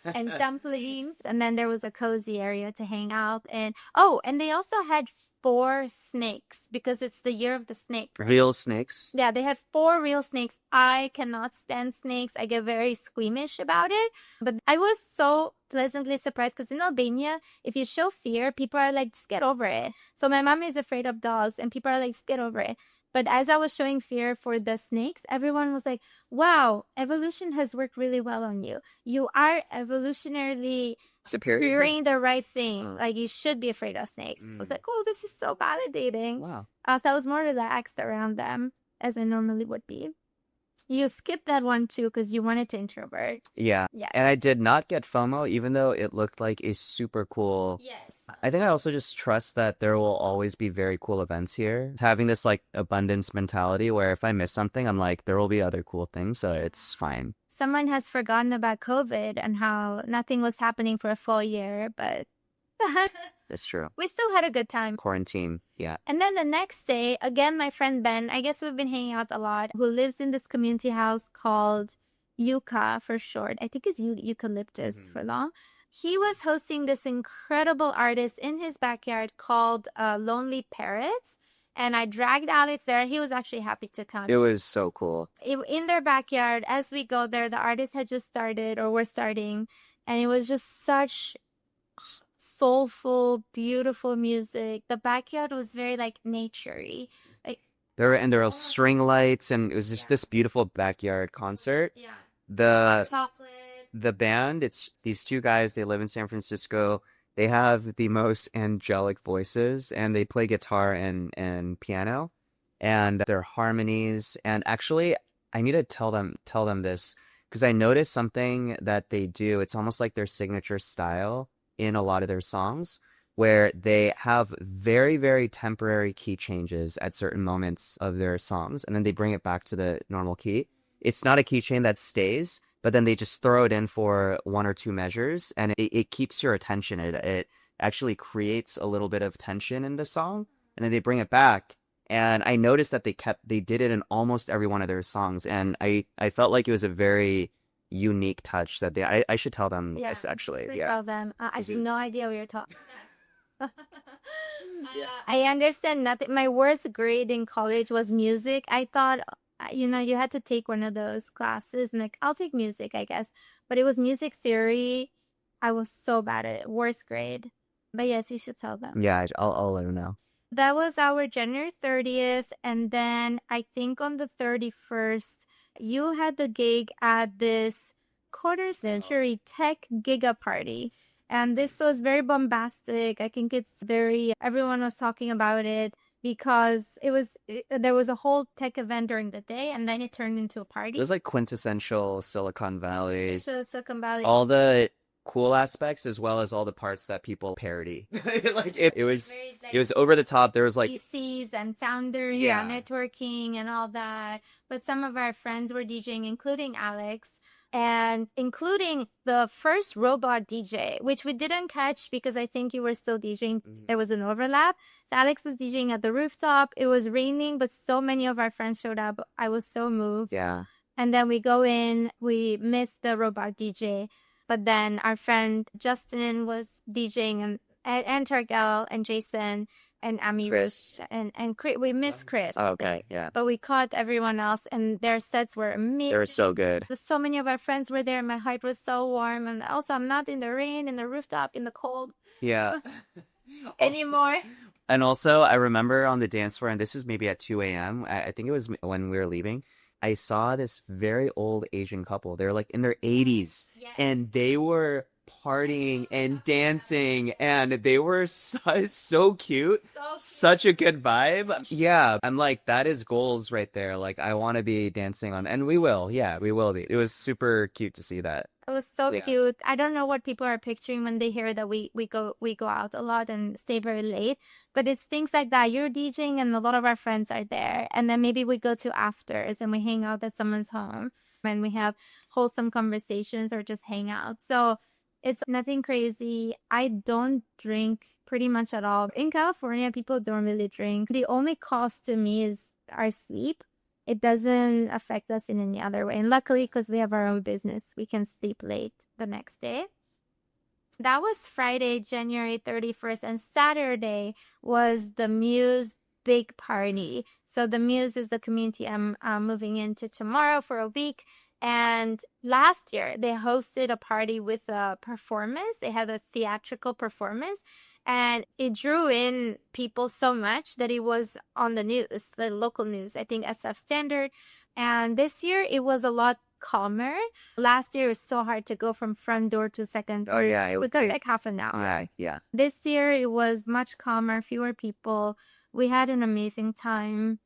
and dumplings. And then there was a cozy area to hang out. And oh, and they also had 4 snakes because it's the year of the snake. Right? Real snakes. Yeah, they had 4 real snakes. I cannot stand snakes. I get very squeamish about it. But I was so pleasantly surprised because in Albania, if you show fear, people are like, just get over it. So my mom is afraid of dogs and people are like, just get over it. But as I was showing fear for the snakes, everyone was like, wow, evolution has worked really well on you. You are evolutionarily Superior. doing the right thing. Like, you should be afraid of snakes. I was like, oh, this is so validating. Wow. So I was more relaxed around them as I normally would be. You skipped that one too because you wanted to introvert. Yeah. Yeah. And I did not get FOMO, even though it looked like a super cool. Yes. I think I also just trust that there will always be very cool events here. Having this like abundance mentality where if I miss something, I'm like, there will be other cool things, so it's fine. Someone has forgotten about COVID and how nothing was happening for a full year, but That's true. we still had a good time. Quarantine. Yeah. And then the next day, again, my friend Ben, I guess we've been hanging out a lot, who lives in this community house called Yucca for short. I think it's eucalyptus for long. He was hosting this incredible artist in his backyard called Lonely Parrots. And I dragged Alex there. He was actually happy to come. It was so cool. In their backyard, as we go there, the artist had just started or were starting. And it was just such soulful, beautiful music. The backyard was very like nature-y. Like, There were string lights, and it was just this beautiful backyard concert. yeah. The Chocolate. the band, it's these 2 guys, they live in San Francisco. They have the most angelic voices, and they play guitar and piano, and their harmonies. And actually, I need to tell them this because I noticed something that they do. It's almost like their signature style in a lot of their songs, where they have very, very temporary key changes at certain moments of their songs, and then they bring it back to the normal key. It's not a key change that stays, but then they just throw it in for 1 or 2 measures, and it keeps your attention. It actually creates a little bit of tension in the song, and then they bring it back. And I noticed that they did it in almost every one of their songs, and I felt like it was a very unique touch that I should tell them this actually. Please Yeah. tell them. I have no idea what you're talking about. I understand nothing. My worst grade in college was music. I thought, you had to take one of those classes, and like, I'll take music, I guess. But it was music theory. I was so bad at it. Worst grade. But yes, you should tell them. Yeah, I'll let them know. That was our January 30th. And then I think on the 31st, you had the gig at this quarter century tech giga party. And this was very bombastic. I think everyone was talking about it because there was a whole tech event during the day, and then it turned into a party. It was like quintessential Silicon Valley. Silicon Valley. All the cool aspects as well as all the parts that people parody. Like it was very, like, it was over the top. There was like VCs and founders, Yeah. networking and all that. But some of our friends were DJing, including Alex, and including the first robot DJ, which we didn't catch because I think you were still DJing. There was an overlap. So Alex was DJing at the rooftop. It was raining, but so many of our friends showed up. I was so moved. yeah. And then we go in, we missed the robot DJ. But then our friend Justin was DJing, and Targel and Jason and Ami Chris. and Chris. We missed Chris. Oh, okay, yeah. But we caught everyone else, and their sets were amazing. They were so good. So many of our friends were there. My heart was so warm. And also, I'm not in the rain, in the rooftop, in the cold Yeah. anymore. And also, I remember on the dance floor, and this was maybe at 2 a.m. I think it was when we were leaving. I saw this very old Asian couple. They were like in their 80s, Yes. and they were partying and dancing, and they were so cute. So Such a good vibe. Yeah, I'm like, that is goals right there. Like, I want to be dancing on, and we will. Yeah, we will be. It was super cute to see that. It was so Yeah. cute. I don't know what people are picturing when they hear that we go out a lot and stay very late, but it's things like that. You're DJing and a lot of our friends are there, and then maybe we go to afters and we hang out at someone's home and we have wholesome conversations or just hang out. So it's nothing crazy. I don't drink pretty much at all. In California, people don't really drink. The only cost to me is our sleep. It doesn't affect us in any other way. And luckily, because we have our own business, we can sleep late the next day. That was Friday, January 31st. And Saturday was the Muse big party. So the Muse is the community I'm moving into tomorrow for a week. And last year, they hosted a party with a performance. They had a theatrical performance. And it drew in people so much that it was on the news, the local news, I think SF Standard. And this year it was a lot calmer. Last year it was so hard to go from front door to second door. Oh yeah, It took like half an hour. yeah, yeah. This year it was much calmer, fewer people. We had an amazing time.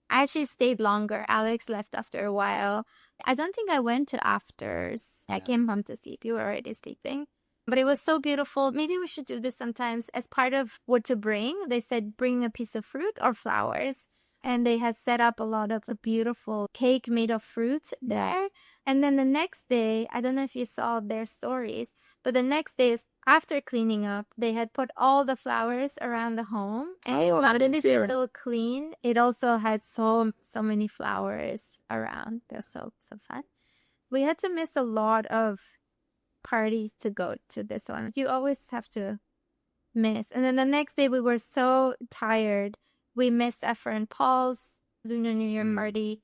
I actually stayed longer. Alex left after a while. I don't think I went to afters. I came home to sleep. You were already sleeping. But it was so beautiful. Maybe we should do this sometimes as part of what to bring. They said bring a piece of fruit or flowers. And they had set up a lot of a beautiful cake made of fruit there. And then the next day, I don't know if you saw their stories, but the next day is after cleaning up, they had put all the flowers around the home. And it was still clean. It also had so many flowers around. It was so fun. We had to miss a lot of parties to go to this one. You always have to miss. And then the next day we were so tired. We missed Efra and Paul's Lunar New Year party.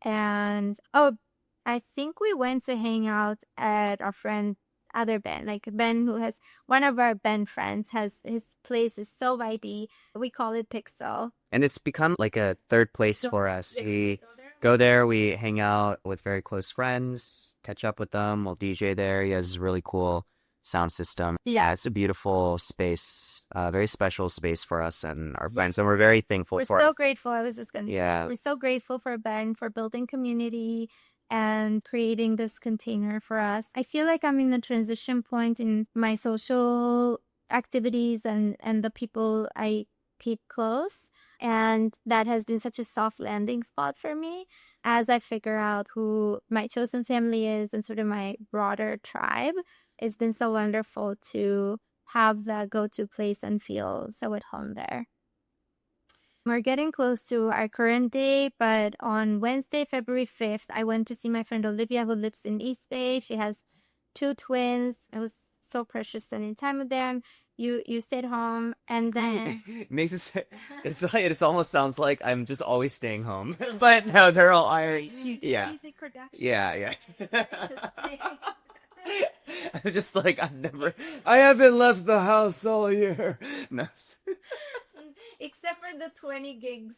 And I think we went to hang out at our friend other Ben, like Ben, who has one of our Ben friends, has his place is so vibey. We call it Pixel. And it's become like a third place for us. We go there, we hang out with very close friends, catch up with them. We'll DJ there. He has a really cool sound system. Yeah, it's a beautiful space, very special space for us and our friends. And we're very thankful We're for so it. grateful. I was just going to say, we're so grateful for Ben for building community and creating this container for us. I feel like I'm in a transition point in my social activities and the people I keep close. And that has been such a soft landing spot for me as I figure out who my chosen family is and sort of my broader tribe. It's been so wonderful to have that go-to place and feel so at home there. We're getting close to our current day, but on Wednesday, February 5th, I went to see my friend Olivia, who lives in East Bay. She has 2 twins. It was so precious spending time with them. You stayed home, and then Makes it almost sounds like I'm just always staying home, but no, they're all yeah, music production. yeah. I'm just like I haven't left the house all year. No. Except for the 20 gigs.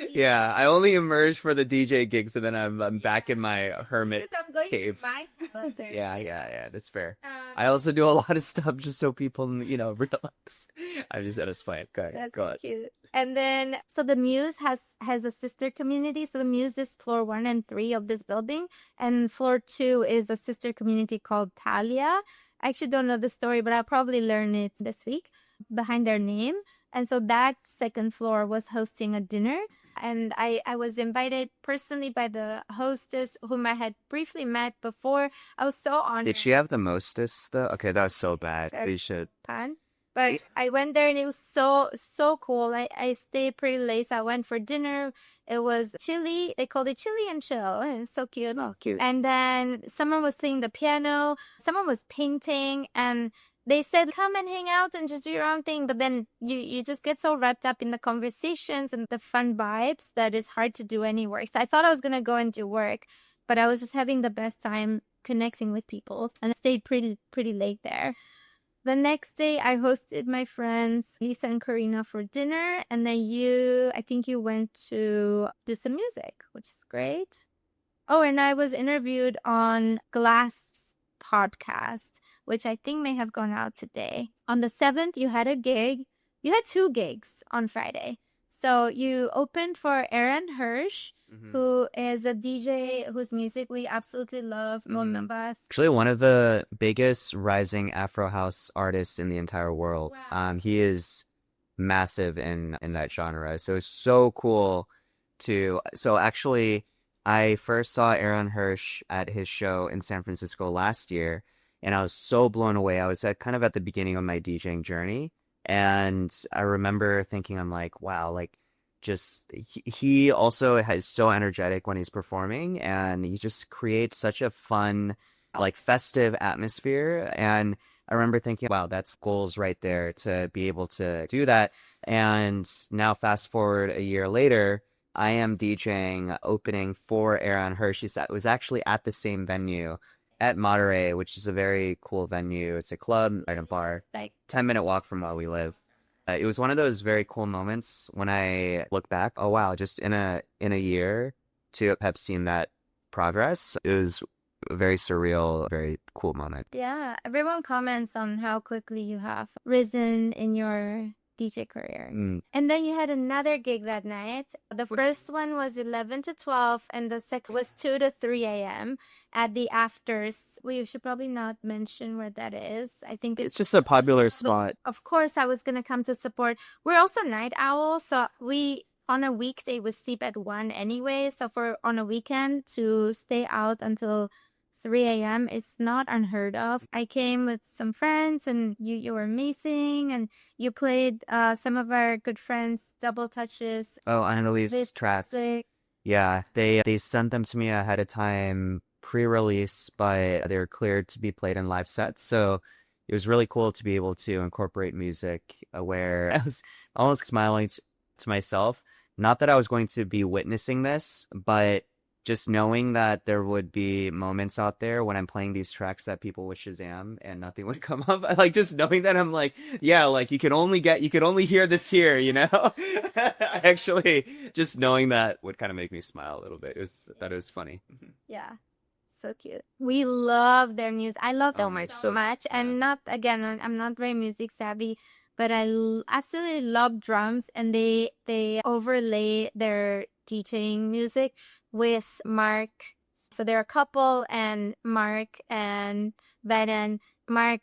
Yeah, I only emerge for the DJ gigs, and then I'm back in my hermit Because I'm going cave. to my mother. Yeah, that's fair. I also do a lot of stuff just so people, relax. I'm just at a spot. Go ahead. That's Go so ahead. cute. And then, so the Muse has a sister community. So the Muse is floor 1 and 3 of this building. And floor 2 is a sister community called Talia. I actually don't know the story, but I'll probably learn it this week behind their name. And so that second floor was hosting a dinner. And I was invited personally by the hostess whom I had briefly met before. I was so honored. Did she have the mostest though? Okay, that was so bad. We should. Pan. But I went there and it was so cool. I stayed pretty late. So I went for dinner. It was chili. They called it chili and chill. And it's so cute. Oh, cute. And then someone was playing the piano. Someone was painting. And they said, come and hang out and just do your own thing. But then you just get so wrapped up in the conversations and the fun vibes that it's hard to do any work. So I thought I was going to go and do work, but I was just having the best time connecting with people and I stayed pretty late there. The next day, I hosted my friends, Lisa and Karina, for dinner. And then I think you went to do some music, which is great. Oh, and I was interviewed on Glass podcast which I think may have gone out today. On the 7th, you had a gig. You had 2 gigs on Friday. So you opened for Aaron Hirsch, who is a DJ whose music we absolutely love. Actually, one of the biggest rising Afro house artists in the entire world. Wow. He is massive in that genre. So it's so cool to. So actually, I first saw Aaron Hirsch at his show in San Francisco last year, and I was so blown away. I was kind of at the beginning of my DJing journey, and I remember thinking, I'm like, wow, like just he also is so energetic when he's performing, and he just creates such a fun, like festive atmosphere. And I remember thinking, wow, that's goals right there to be able to do that. And now fast forward a year later, I am DJing opening for Aaron Hirsch. It was actually at the same venue at Monterey, which is a very cool venue. It's a club and a bar, Like 10-minute walk from where we live. It was one of those very cool moments when I look back. Oh wow, just in a year to have seen that progress. It was a very surreal, very cool moment. yeah, everyone comments on how quickly you have risen in your DJ career. And then you had another gig that night. The first one was 11 to 12, and the second was 2 to 3 a.m. at the Afters. We should probably not mention where that is. I think It's just a popular spot. Of course, I was going to come to support. We're also night owls, so we on a weekday we sleep at 1 anyway. So for on a weekend to stay out until 3 a.m. is not unheard of. I came with some friends, and you were amazing, and you played some of our good friends' double touches. Oh, Annalise tracks. Classic. Yeah, they sent them to me ahead of time, pre-release, but they were cleared to be played in live sets. So it was really cool to be able to incorporate music where I was almost smiling to myself. Not that I was going to be witnessing this, but just knowing that there would be moments out there when I'm playing these tracks that people would Shazam and nothing would come up. Like just knowing that I'm like, yeah, like you can only hear this here, you know? Actually, just knowing that would kind of make me smile a little bit. That was funny. Yeah. So cute. We love their music. I love them so much. And I'm not very music savvy, but I absolutely love drums, and they overlay their teaching music with Mark. So they're a couple, and Mark and Vedan. Mark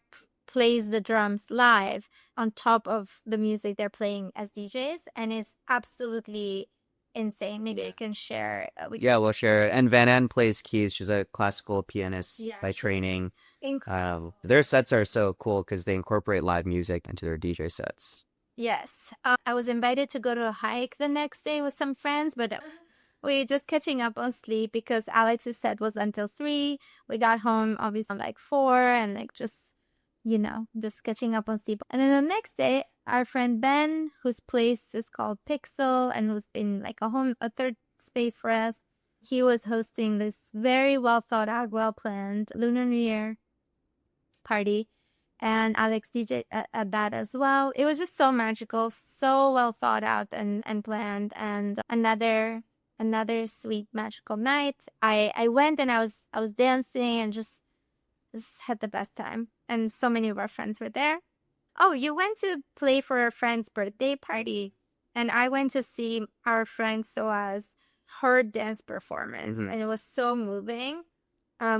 plays the drums live on top of the music they're playing as DJs, and it's absolutely insane. Maybe I can share. We'll share it. And Van Ann plays keys. She's a classical pianist by training. Their sets are so cool because they incorporate live music into their DJ sets. Yes. I was invited to go to a hike the next day with some friends, but we're just catching up on sleep because Alex's set was until 3. We got home obviously like 4, and like just catching up on sleep. And then the next day, our friend Ben, whose place is called Pixel and who's been like a third space for us, he was hosting this very well thought out, well planned Lunar New Year party. And Alex DJ at that as well. It was just so magical, so well thought out and planned, and another sweet magical night. I went and I was dancing and just had the best time. And so many of our friends were there. Oh, you went to play for a friend's birthday party, and I went to see our friend Soa's her dance performance, and it was so moving.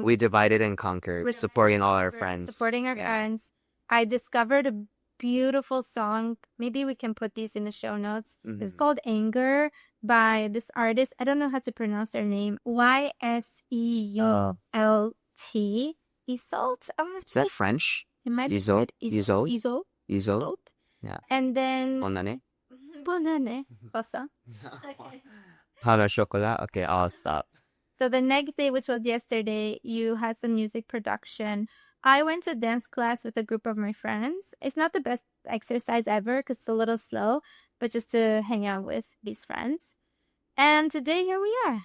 We divided and conquered, supporting all our friends. Supporting our friends. I discovered a beautiful song. Maybe we can put these in the show notes. It's called Anger by this artist. I don't know how to pronounce their name. Yeult. Isolt. Is that French? It might be Isolt. Yeah. And then Bonne année. Bonne année. Cosa? Pain au chocolat. Okay, I'll stop. So the next day, which was yesterday, you had some music production. I went to dance class with a group of my friends. It's not the best exercise ever because it's a little slow, but just to hang out with these friends. And today, here we are.